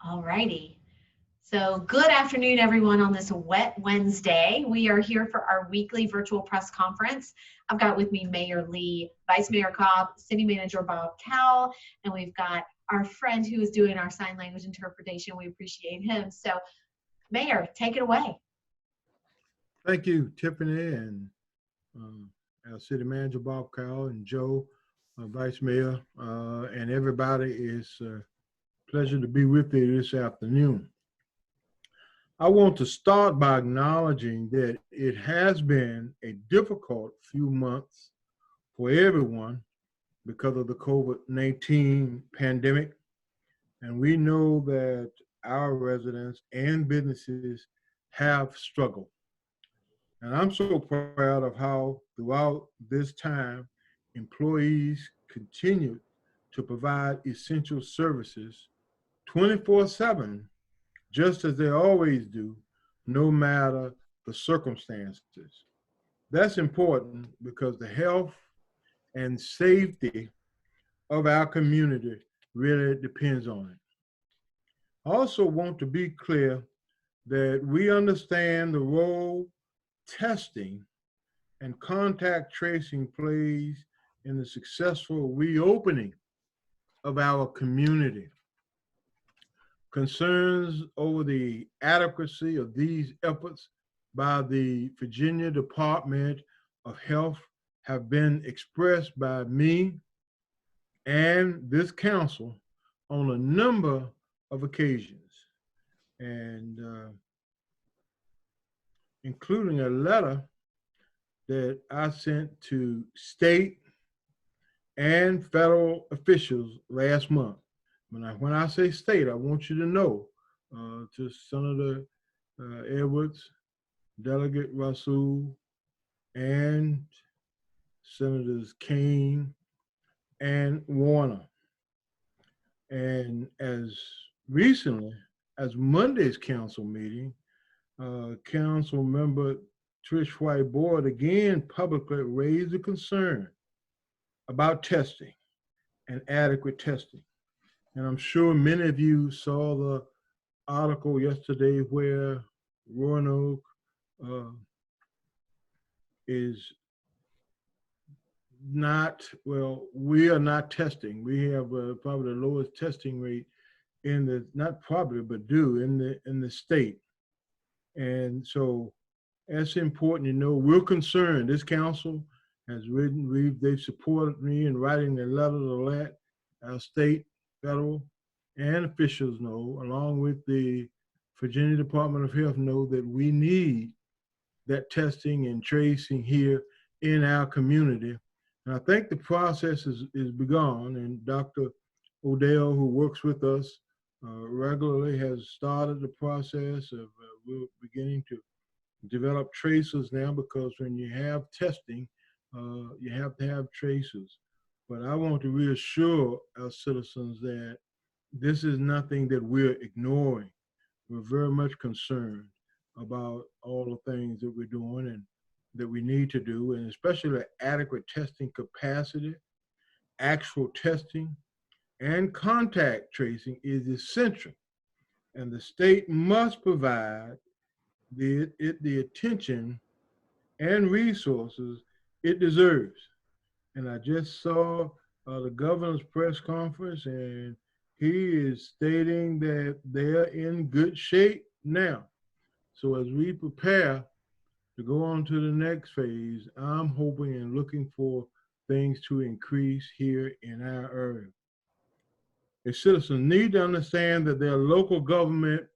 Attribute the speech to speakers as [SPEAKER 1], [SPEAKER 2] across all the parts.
[SPEAKER 1] All righty. So good afternoon, everyone, on this wet Wednesday. We are here for our weekly virtual press conference. I've got with me Mayor Lee, Vice Mayor Cobb, City Manager Bob Cowell, and we've got our friend who is doing our sign language interpretation. We appreciate him. So, Mayor, take it away.
[SPEAKER 2] Thank you, Tiffany, and our City Manager Bob Cowell and Joe, Vice Mayor, and everybody. It's a pleasure to be with you this afternoon. I want to start by acknowledging that it has been a difficult few months for everyone because of the COVID-19 pandemic. And we know that our residents and businesses have struggled. And I'm so proud of how throughout this time, employees continued to provide essential services 24/7, just as they always do, no matter the circumstances. That's important because the health and safety of our community really depends on it. I also want to be clear that we understand the role testing and contact tracing plays in the successful reopening of our community. Concerns over the adequacy of these efforts by the Virginia Department of Health have been expressed by me and this council on a number of occasions, and including a letter that I sent to state and federal officials last month. When I say state, I want you to know to Senator Edwards, Delegate Russell, and Senators Kane and Warner. And as recently as Monday's council meeting, Council Member Trish White Boyd again publicly raised a concern about testing and adequate testing. And I'm sure many of you saw the article yesterday where Roanoke is not, well, we are not testing. We have probably the lowest testing rate in the, not probably, but in the state. And so that's important to know. We're concerned. This council has written, they've supported me in writing a letter to let our state, federal, and officials know, along with the Virginia Department of Health, know that we need that testing and tracing here in our community. And I think the process is begun, and Dr. Odell, who works with us regularly, has started the process of we're beginning to develop tracers now, because when you have testing, you have to have tracers. But I want to reassure our citizens that this is nothing that we're ignoring. We're very much concerned about all the things that we're doing and that we need to do, and especially adequate testing capacity, actual testing, and contact tracing is essential. And the state must provide the attention and resources it deserves. And I just saw the governor's press conference, and he is stating that they're in good shape now. So as we prepare to go on to the next phase, I'm hoping and looking for things to increase here in our area. The citizens need to understand that their local government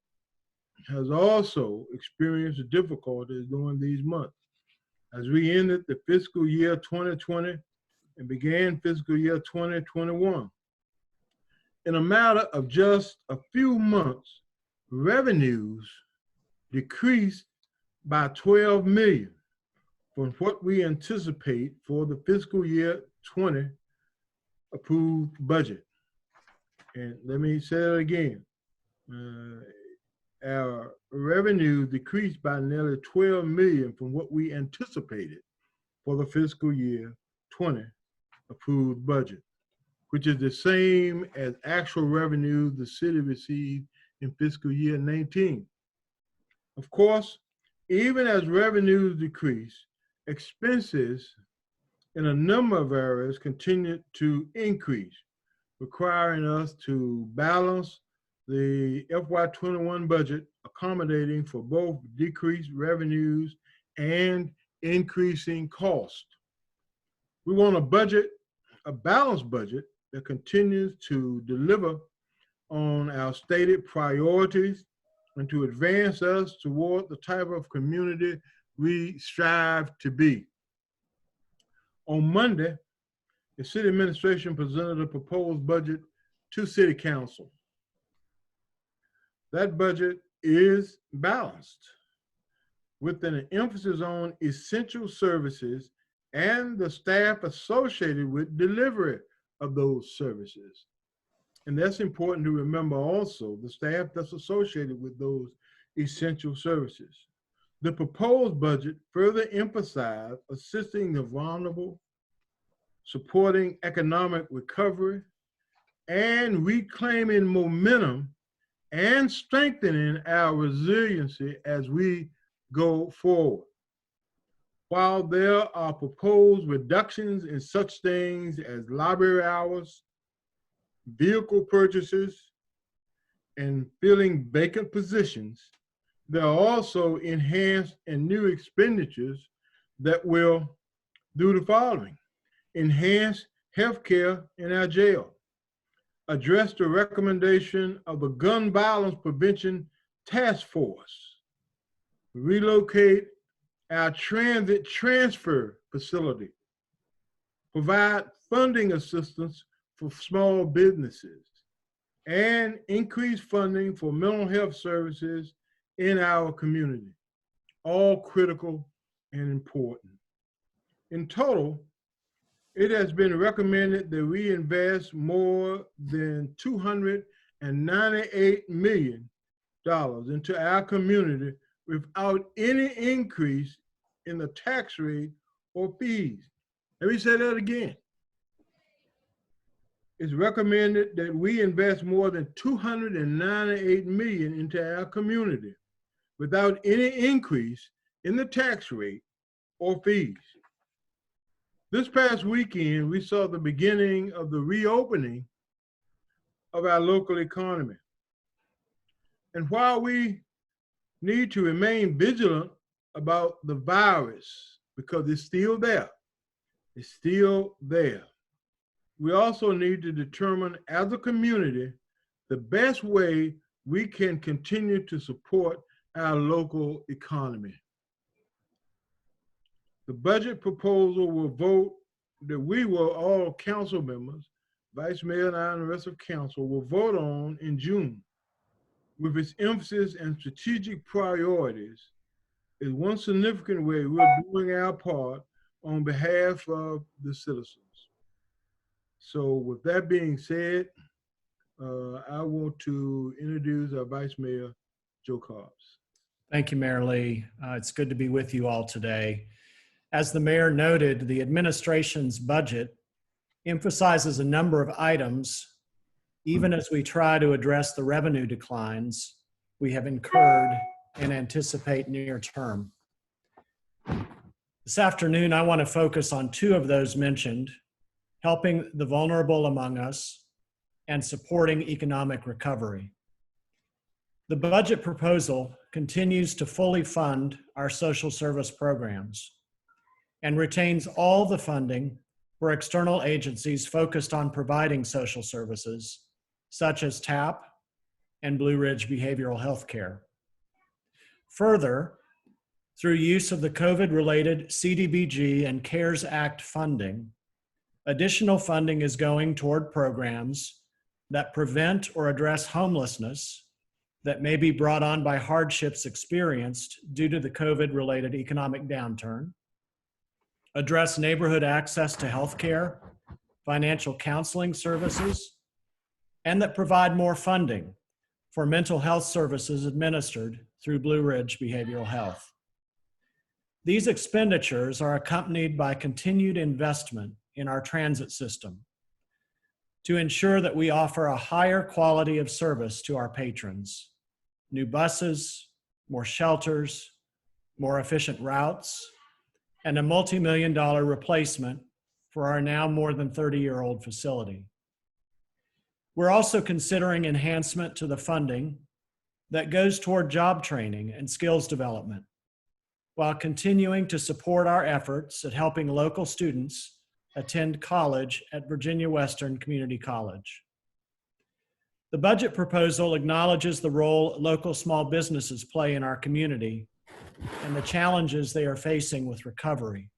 [SPEAKER 2] has also experienced difficulties during these months. As we ended the fiscal year 2020 and began fiscal year 2021, in a matter of just a few months, revenues decreased by 12 million from what we anticipate for the fiscal year 20 approved budget. And let me say it again. Our revenue decreased by nearly 12 million from what we anticipated for the fiscal year 20 approved budget, which is the same as actual revenue the city received in fiscal year 19. Of course, even as revenues decrease, expenses in a number of areas continue to increase, requiring us to balance the FY21 budget, accommodating for both decreased revenues and increasing costs. We want a balanced budget that continues to deliver on our stated priorities and to advance us toward the type of community we strive to be. On Monday, the city administration presented a proposed budget to City Council. That budget is balanced, with an emphasis on essential services and the staff associated with delivery of those services. And that's important to remember also, the staff that's associated with those essential services. The proposed budget further emphasized assisting the vulnerable, supporting economic recovery, and reclaiming momentum and strengthening our resiliency as we go forward. While there are proposed reductions in such things as library hours, vehicle purchases, and filling vacant positions, there are also enhanced and new expenditures that will do the following: enhance healthcare in our jail, address the recommendation of the Gun Violence Prevention Task Force, relocate our transit transfer facility, provide funding assistance for small businesses, and increase funding for mental health services in our community, all critical and important. In total, it has been recommended that we invest more than $298 million into our community without any increase in the tax rate or fees. Let me say that again. It's recommended that we invest more than $298 million into our community without any increase in the tax rate or fees. This past weekend, we saw the beginning of the reopening of our local economy. And while we need to remain vigilant about the virus, because it's still there, we also need to determine as a community the best way we can continue to support our local economy. The budget proposal all council members, Vice Mayor and I and the rest of council will vote on in June, with its emphasis and strategic priorities, is one significant way we're doing our part on behalf of the citizens. So with that being said, I want to introduce our Vice Mayor, Joe Cobb.
[SPEAKER 3] Thank you, Mayor Lee. It's good to be with you all today. As the mayor noted, the administration's budget emphasizes a number of items, even as we try to address the revenue declines we have incurred and anticipate near term. This afternoon, I want to focus on two of those mentioned: helping the vulnerable among us and supporting economic recovery. The budget proposal continues to fully fund our social service programs and retains all the funding for external agencies focused on providing social services, such as TAP and Blue Ridge Behavioral Health Care. Further, through use of the COVID-related CDBG and CARES Act funding, additional funding is going toward programs that prevent or address homelessness that may be brought on by hardships experienced due to the COVID-related economic downturn, address neighborhood access to healthcare, financial counseling services, and that provide more funding for mental health services administered through Blue Ridge Behavioral Health. These expenditures are accompanied by continued investment in our transit system to ensure that we offer a higher quality of service to our patrons. new buses, more shelters, more efficient routes, and a multi-million-dollar replacement for our now more than 30-year-old facility. We're also considering enhancement to the funding that goes toward job training and skills development, while continuing to support our efforts at helping local students attend college at Virginia Western Community College. The budget proposal acknowledges the role local small businesses play in our community and the challenges they are facing with recovery.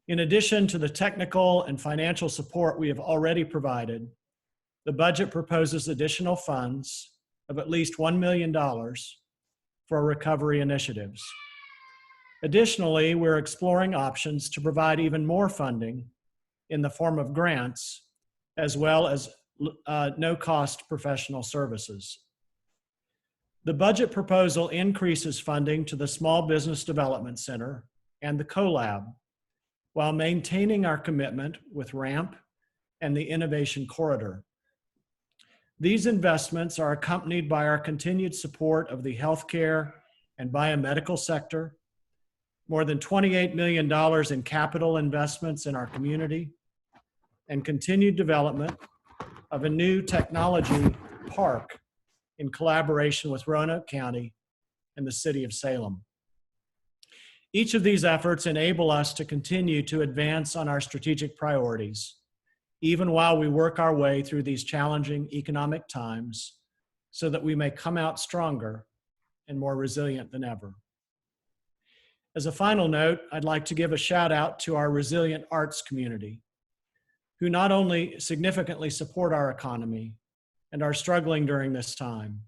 [SPEAKER 3] In addition to the technical and financial support we have already provided, the budget proposes additional funds of at least $1 million for recovery initiatives. Additionally, we're exploring options to provide even more funding in the form of grants, as well as no-cost professional services. The budget proposal increases funding to the Small Business Development Center and the CoLab, while maintaining our commitment with RAMP and the Innovation Corridor. These investments are accompanied by our continued support of the healthcare and biomedical sector, more than $28 million in capital investments in our community, and continued development of a new technology park in collaboration with Roanoke County and the City of Salem. Each of these efforts enable us to continue to advance on our strategic priorities, even while we work our way through these challenging economic times, so that we may come out stronger and more resilient than ever. As a final note, I'd like to give a shout out to our resilient arts community, who not only significantly support our economy and are struggling during this time,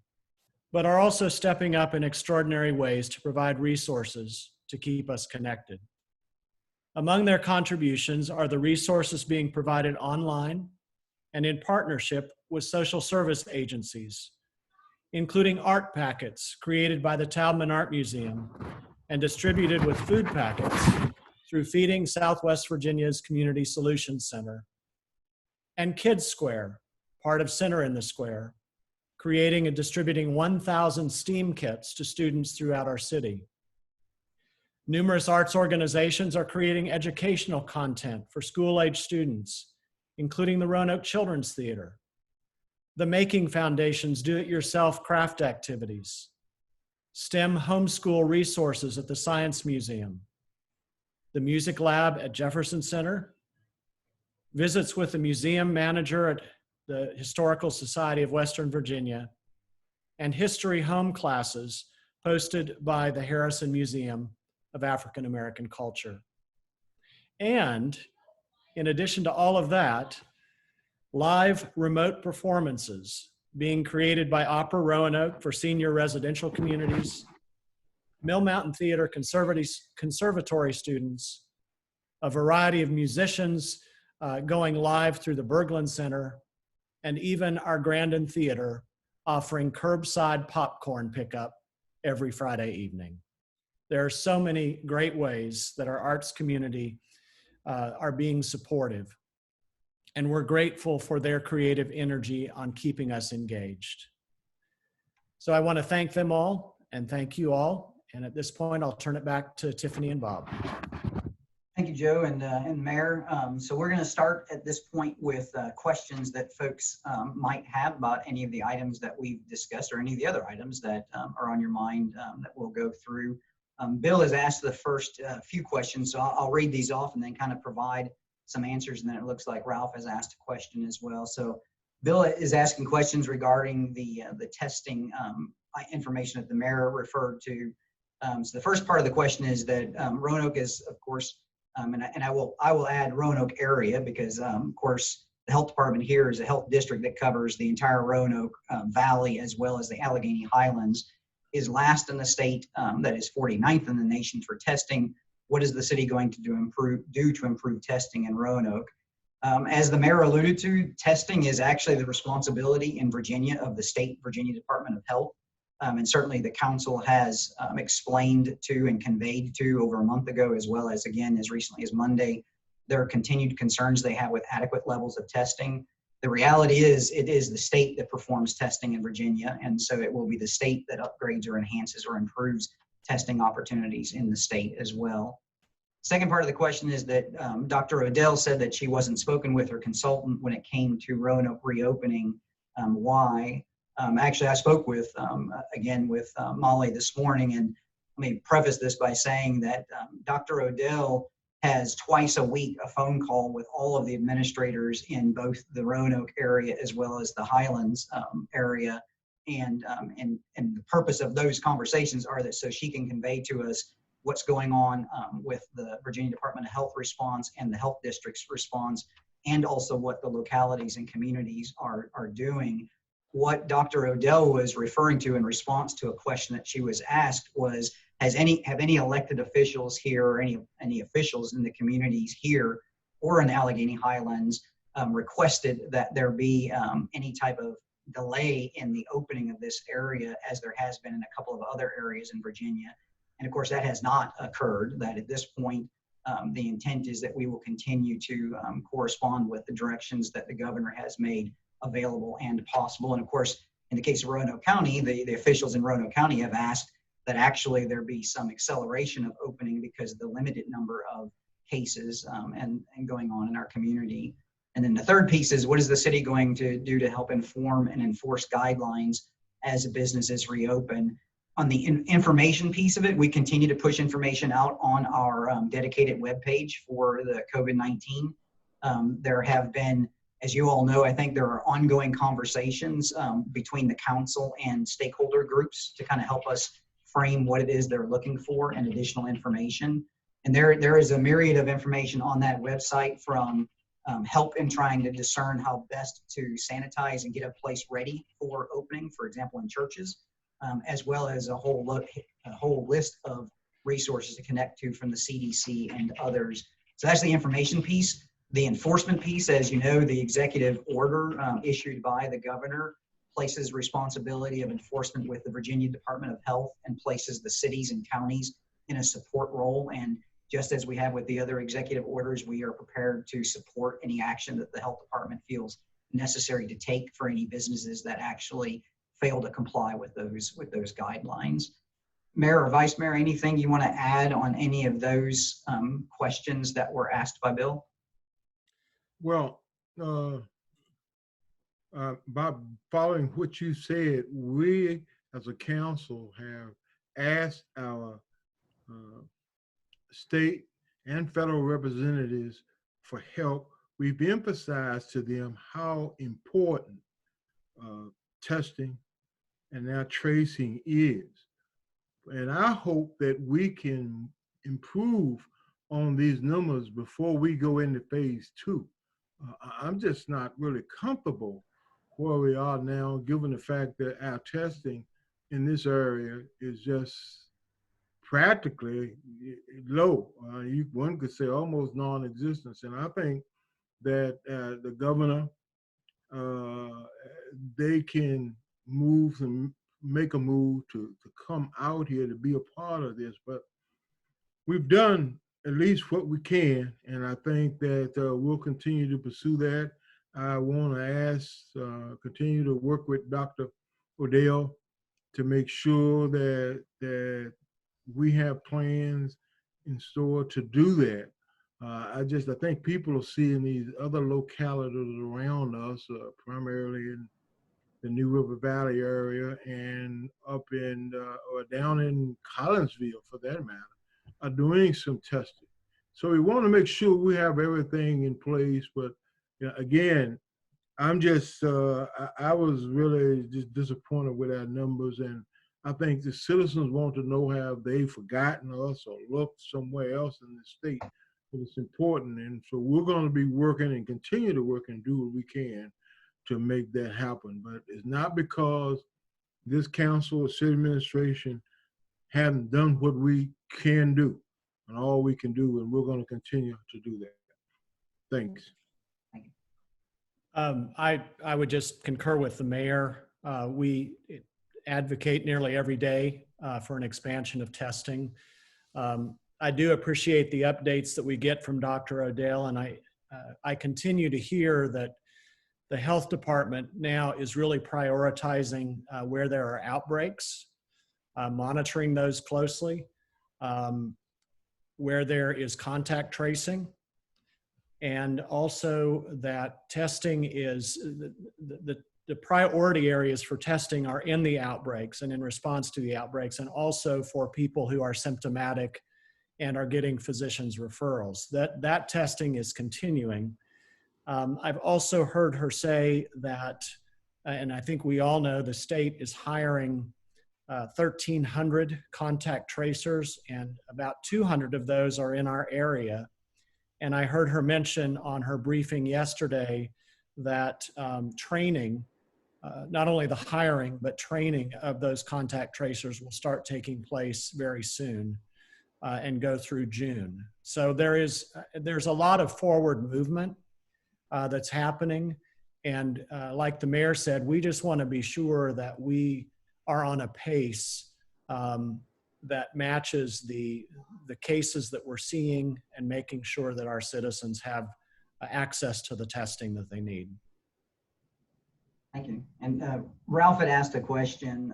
[SPEAKER 3] but are also stepping up in extraordinary ways to provide resources to keep us connected. Among their contributions are the resources being provided online and in partnership with social service agencies, including art packets created by the Taubman Art Museum and distributed with food packets through Feeding Southwest Virginia's Community Solutions Center, and Kids Square, part of Center in the Square, creating and distributing 1,000 STEAM kits to students throughout our city. Numerous arts organizations are creating educational content for school-age students, including the Roanoke Children's Theater, the Making Foundation's do-it-yourself craft activities, STEM homeschool resources at the Science Museum, the Music Lab at Jefferson Center, visits with the museum manager at the Historical Society of Western Virginia, and history home classes hosted by the Harrison Museum of African American Culture. And in addition to all of that, live remote performances being created by Opera Roanoke for senior residential communities, Mill Mountain Theater Conservatory students, a variety of musicians going live through the Berglund Center, and even our Grandin Theater offering curbside popcorn pickup every Friday evening. There are so many great ways that our arts community are being supportive, and we're grateful for their creative energy on keeping us engaged. So I want to thank them all and thank you all. And at this point, I'll turn it back to Tiffany and Bob.
[SPEAKER 4] Thank you, Joe and Mayor. So we're going to start at this point with questions that folks might have about any of the items that we've discussed or any of the other items that are on your mind that we'll go through. Bill has asked the first few questions, so I'll read these off and then kind of provide some answers, and then it looks like Ralph has asked a question as well. So Bill is asking questions regarding the testing information that the mayor referred to. So the first part of the question is that Roanoke is, of course, and I will add Roanoke area because, of course, the health department here is a health district that covers the entire Roanoke Valley as well as the Allegheny Highlands, is last in the state, that is 49th in the nation for testing. What is the city going to do to improve testing in Roanoke? As the mayor alluded to, testing is actually the responsibility in Virginia of the state Virginia Department of Health. And certainly the council has explained to and conveyed to over a month ago, as well as again as recently as Monday, their continued concerns they have with adequate levels of testing. The reality is it is the state that performs testing in Virginia, and so it will be the state that upgrades or enhances or improves testing opportunities in the state as well. Second part of the question is that Dr. Odell said that she wasn't spoken with her consultant when it came to Roanoke reopening. Why? Actually, I spoke with, again, with Molly this morning, and let me preface this by saying that Dr. Odell has twice a week a phone call with all of the administrators in both the Roanoke area as well as the Highlands area. And the purpose of those conversations are that so she can convey to us what's going on with the Virginia Department of Health response and the health district's response, and also what the localities and communities are doing. What Dr. Odell was referring to in response to a question that she was asked was, have any elected officials here or any officials in the communities here or in Allegheny Highlands requested that there be any type of delay in the opening of this area, as there has been in a couple of other areas in Virginia? And of course, that has not occurred. That at this point, the intent is that we will continue to correspond with the directions that the governor has made available and possible. And of course, in the case of Roanoke County, the officials in Roanoke County have asked that actually there be some acceleration of opening because of the limited number of cases and going on in our community. And then the third piece is, what is the city going to do to help inform and enforce guidelines as businesses reopen? On the information piece of it, we continue to push information out on our dedicated webpage for the COVID-19. There have been, as you all know, I think there are ongoing conversations between the council and stakeholder groups to kind of help us frame what it is they're looking for and additional information. And there is a myriad of information on that website, from help in trying to discern how best to sanitize and get a place ready for opening, for example, in churches, as well as a whole list of resources to connect to from the CDC and others. So that's the information piece. The enforcement piece, as you know, the executive order issued by the governor places responsibility of enforcement with the Virginia Department of Health and places the cities and counties in a support role. And just as we have with the other executive orders, we are prepared to support any action that the health department feels necessary to take for any businesses that actually fail to comply with those guidelines. Mayor or Vice Mayor, anything you want to add on any of those questions that were asked by Bill?
[SPEAKER 2] Well, Bob, following what you said, we as a council have asked our state and federal representatives for help. We've emphasized to them how important testing and now tracing is. And I hope that we can improve on these numbers before we go into phase 2. I'm just not really comfortable where we are now, given the fact that our testing in this area is just practically low. One could say almost non-existent. And I think that the governor, they can move and make a move to come out here to be a part of this. But we've done at least what we can, and I think that we'll continue to pursue that. I want to ask, continue to work with Dr. Odell to make sure that we have plans in store to do that. I think people are seeing these other localities around us, primarily in the New River Valley area and up in or down in Collinsville, for that matter, are doing some testing. So we want to make sure we have everything in place. But again, I'm just, I was really just disappointed with our numbers. And I think the citizens want to know, have they forgotten us or looked somewhere else in the state? But it's important. And so we're going to be working and continue to work and do what we can to make that happen. But it's not because this council or city administration haven't done what we can do and all we can do, and we're going to continue to do that. Thanks.
[SPEAKER 3] I would just concur with the mayor. We advocate nearly every day for an expansion of testing. I do appreciate the updates that we get from Dr. Odell, and I continue to hear that the health department now is really prioritizing where there are outbreaks, monitoring those closely, where there is contact tracing, and also that testing is, the priority areas for testing are in the outbreaks and in response to the outbreaks, and also for people who are symptomatic and are getting physicians' referrals. That testing is continuing. I've also heard her say that, and I think we all know, the state is hiring 1,300 contact tracers, and about 200 of those are in our area. And I heard her mention on her briefing yesterday that training, not only the hiring, but training of those contact tracers will start taking place very soon and go through June. So there's a lot of forward movement that's happening. And like the mayor said, we just want to be sure that we are on a pace that matches the cases that we're seeing, and making sure that our citizens have access to the testing that they need.
[SPEAKER 4] Thank you. And Ralph had asked a question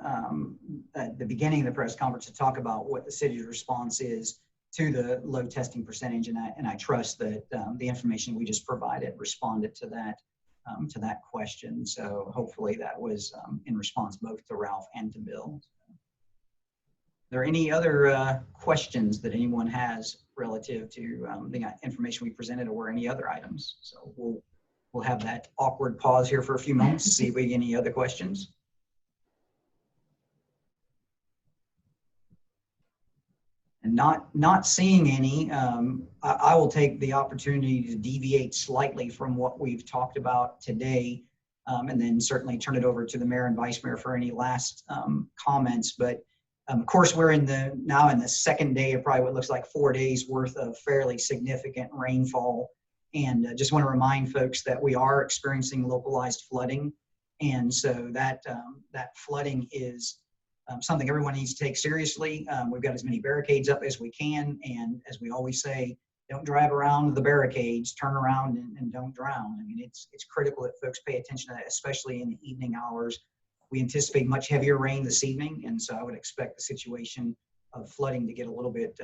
[SPEAKER 4] at the beginning of the press conference to talk about what the city's response is to the low testing percentage, and I trust that the information we just provided responded to that question. So hopefully that was in response both to Ralph and to Bill. Are there any other questions that anyone has relative to the information we presented, or any other items? So we'll have that awkward pause here for a few moments to see if we get any other questions. And not seeing any, I will take the opportunity to deviate slightly from what we've talked about today, and then certainly turn it over to the mayor and vice mayor for any last comments. But of course, we're now in the second day of probably what looks like 4 days worth of fairly significant rainfall. And just want to remind folks that we are experiencing localized flooding. And so that flooding is something everyone needs to take seriously. We've got as many barricades up as we can. And as we always say, don't drive around the barricades, turn around and don't drown. I mean, it's critical that folks pay attention to that, especially in the evening hours. We anticipate much heavier rain this evening, and so I would expect the situation of flooding to get a little bit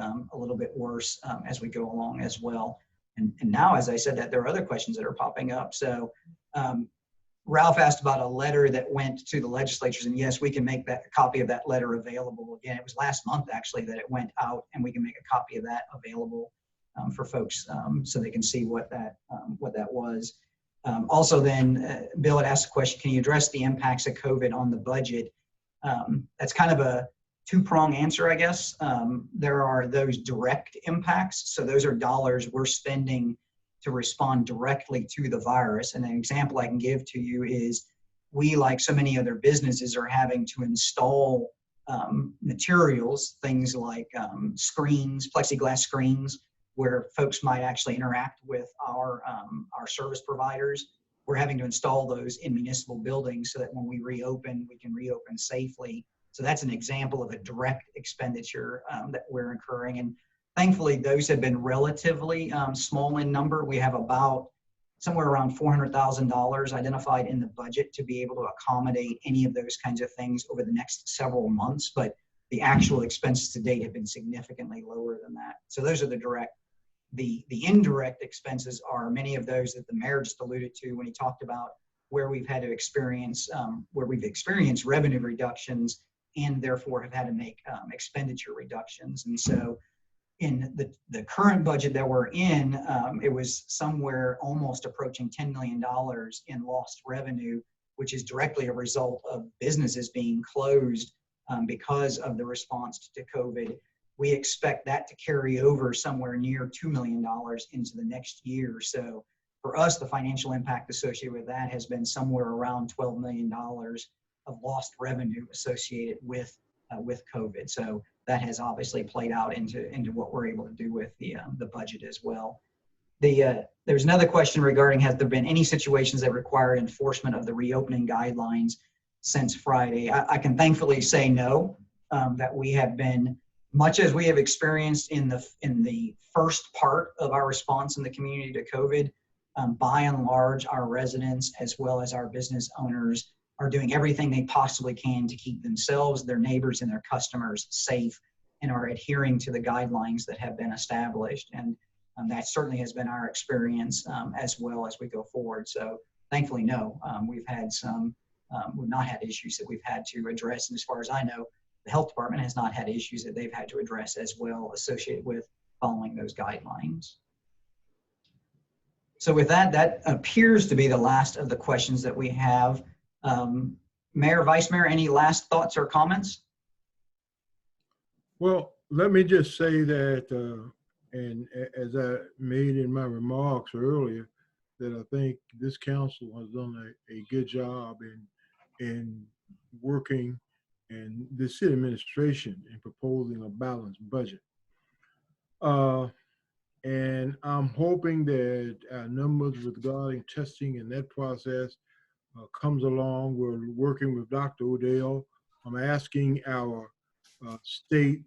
[SPEAKER 4] worse as we go along as well. And now, as I said, that there are other questions that are popping up. So Ralph asked about a letter that went to the legislatures, and yes, we can make that a copy of that letter available. Again, it was last month actually that it went out, and we can make a copy of that available for folks so they can see what that was. Also then, Bill had asked a question, can you address the impacts of COVID on the budget? That's kind of a two-prong answer, I guess. There are those direct impacts. So those are dollars we're spending to respond directly to the virus. And an example I can give to you is we, like so many other businesses, are having to install materials, things like screens, plexiglass screens, where folks might actually interact with our service providers. We're having to install those in municipal buildings so that when we can reopen safely. So that's an example of a direct expenditure that we're incurring. And thankfully, those have been relatively small in number. We have about somewhere around $400,000 identified in the budget to be able to accommodate any of those kinds of things over the next several months. But the actual expenses to date have been significantly lower than that. So those are the direct. The indirect expenses are many of those that the mayor just alluded to when he talked about where we've had to experience, revenue reductions and therefore have had to make expenditure reductions. And so in the current budget that we're in, it was somewhere almost approaching $10 million in lost revenue, which is directly a result of businesses being closed because of the response to COVID. We expect that to carry over somewhere near $2 million into the next year. So for us, the financial impact associated with that has been somewhere around $12 million of lost revenue associated with COVID. So that has obviously played out into what we're able to do with the budget as well. There's another question regarding, has there been any situations that require enforcement of the reopening guidelines since Friday? I can thankfully say no, that we have been, much as we have experienced in the first part of our response in the community to COVID, by and large, our residents as well as our business owners are doing everything they possibly can to keep themselves, their neighbors, and their customers safe, and are adhering to the guidelines that have been established. And that certainly has been our experience as well as we go forward. So thankfully, no, we've not had issues that we've had to address. And as far as I know, the health department has not had issues that they've had to address as well associated with following those guidelines. So with that, that appears to be the last of the questions that we have. Mayor, Vice Mayor, any last thoughts or comments?
[SPEAKER 2] Well, let me just say that, and as I made in my remarks earlier, that I think this council has done a good job in working, and the city administration in proposing a balanced budget. And I'm hoping that our numbers regarding testing and that process comes along. We're working with Dr. Odell. I'm asking our state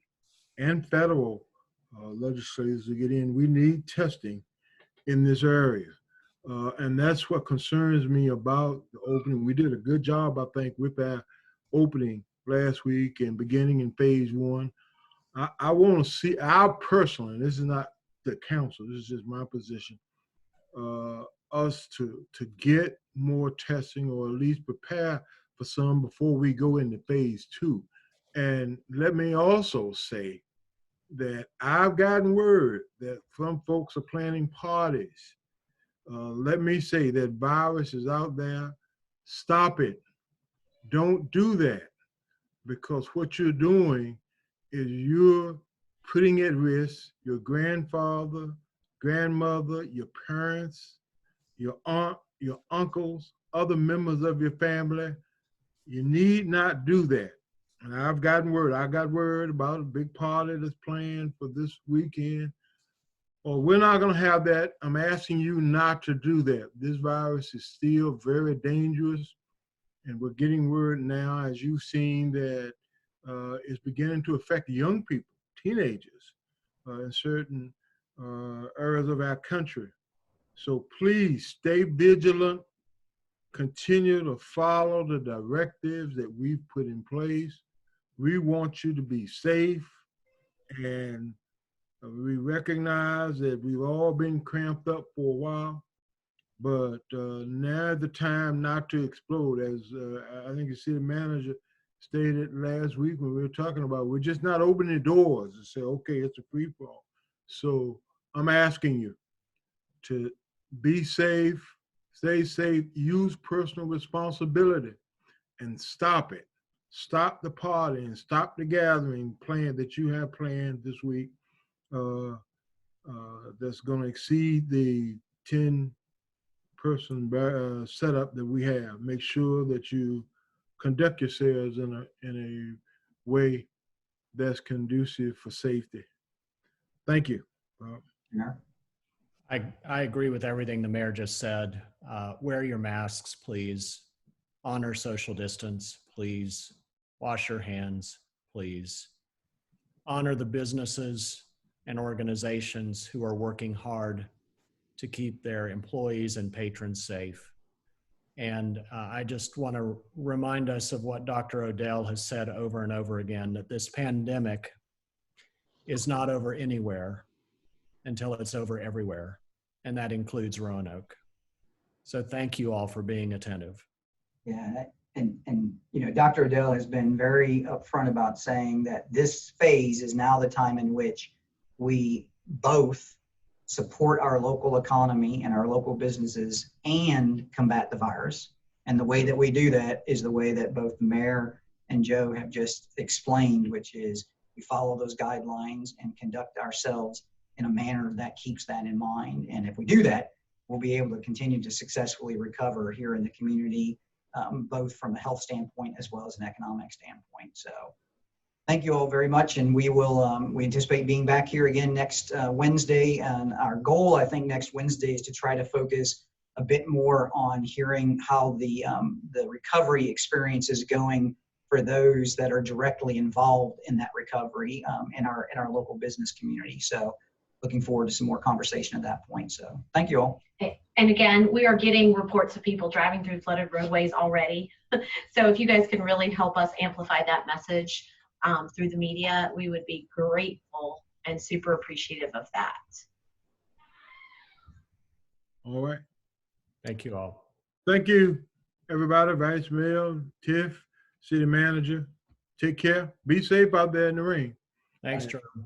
[SPEAKER 2] and federal legislators to get in. We need testing in this area. And that's what concerns me about the opening. We did a good job, I think, with our opening last week and beginning in phase 1. I want to see, I personally, this is not the council, this is just my position, us to get more testing, or at least prepare for some before we go into phase 2. And let me also say that I've gotten word that some folks are planning parties. Let me say that virus is out there. Stop it. Don't do that, because what you're doing is you're putting at risk your grandfather, grandmother, your parents, your aunt, your uncles, other members of your family. You need not do that. And I've gotten word, I got word about a big party that's planned for this weekend. Well, we're not going to have that. I'm asking you not to do that. This virus is still very dangerous. And we're getting word now, as you've seen, that it's beginning to affect young people, teenagers, in certain areas of our country. So please stay vigilant. Continue to follow the directives that we've put in place. We want you to be safe, and we recognize that we've all been cramped up for a while, but now's the time not to explode. As I think the city manager stated last week when we were talking about, we're just not opening the doors and say, okay, it's a free for all. So I'm asking you to be safe, stay safe, use personal responsibility, and stop it. Stop the party and stop the gathering plan that you have planned this week that's going to exceed the 10-person setup that we have. Make sure that you conduct yourselves in a way that's conducive for safety. Thank you.
[SPEAKER 3] I agree with everything the mayor just said. Wear your masks, please. Honor social distance, please. Wash your hands, please. Honor the businesses and organizations who are working hard to keep their employees and patrons safe. And I just want to remind us of what Dr. Odell has said over and over again, that this pandemic is not over anywhere until it's over everywhere. And that includes Roanoke. So thank you all for being attentive.
[SPEAKER 4] Yeah, and you know, Dr. Odell has been very upfront about saying that this phase is now the time in which we both support our local economy and our local businesses and combat the virus. And the way that we do that is the way that both the mayor and Joe have just explained, which is we follow those guidelines and conduct ourselves in a manner that keeps that in mind. And if we do that, we'll be able to continue to successfully recover here in the community, both from a health standpoint as well as an economic standpoint. So thank you all very much. And we will, we anticipate being back here again next Wednesday. And our goal, I think, next Wednesday is to try to focus a bit more on hearing how the recovery experience is going for those that are directly involved in that recovery in our local business community. So looking forward to some more conversation at that point. So thank you all.
[SPEAKER 1] And again, we are getting reports of people driving through flooded roadways already. So if you guys can really help us amplify that message through the media, we would be grateful and super appreciative of that.
[SPEAKER 2] All right.
[SPEAKER 3] Thank you all.
[SPEAKER 2] Thank you, everybody. Vice Mayor, Tiff, City Manager. Take care. Be safe out there in the rain.
[SPEAKER 3] Thanks, Jerome.